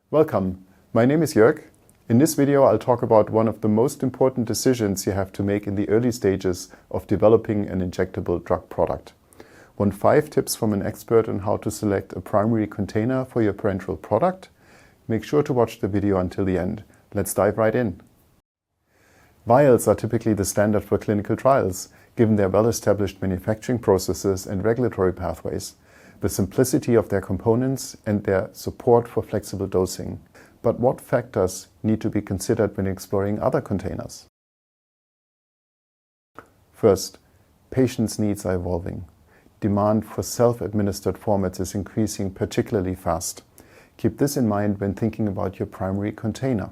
Welcome, my name is Jörg. In this video I'll talk about one of the most important decisions you have to make in the early stages of developing an injectable drug product. 5 tips from an expert on how to select a primary container for your parenteral product. Make sure to watch the video until the end. Let's dive right in. Vials are typically the standard for clinical trials, given their well-established manufacturing processes and regulatory pathways, the simplicity of their components and their support for flexible dosing. But what factors need to be considered when exploring other containers? First, patients' needs are evolving. Demand for self-administered formats is increasing particularly fast. Keep this in mind when thinking about your primary container.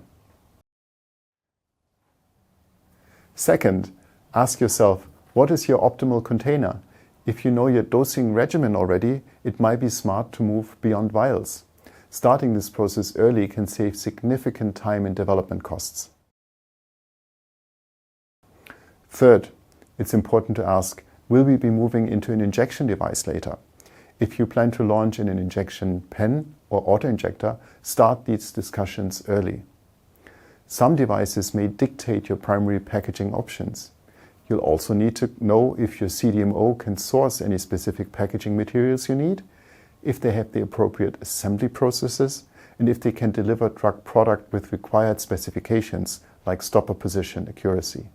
Second, ask yourself, what is your optimal container? If you know your dosing regimen already, it might be smart to move beyond vials. Starting this process early can save significant time and development costs. Third, it's important to ask, will we be moving into an injection device later? If you plan to launch in an injection pen or autoinjector, start these discussions early. Some devices may dictate your primary packaging options. You'll also need to know if your CDMO can source any specific packaging materials you need, if they have the appropriate assembly processes, and if they can deliver drug product with required specifications like stopper position accuracy.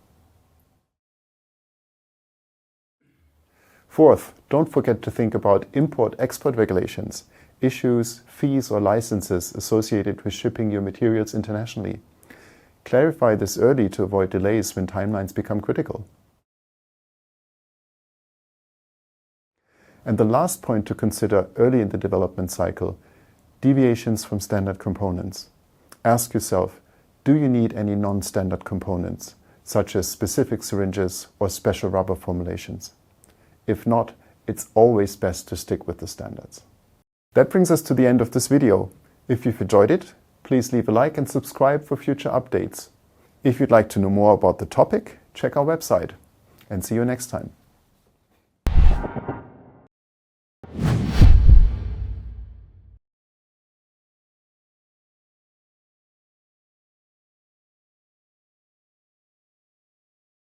Fourth, don't forget to think about import-export regulations, issues, fees or licenses associated with shipping your materials internationally. Clarify this early to avoid delays when timelines become critical. And the last point to consider early in the development cycle, deviations from standard components. Ask yourself, do you need any non-standard components, such as specific syringes or special rubber formulations? If not, it's always best to stick with the standards. That brings us to the end of this video. If you've enjoyed it, please leave a like and subscribe for future updates. If you'd like to know more about the topic, check our website. And see you next time.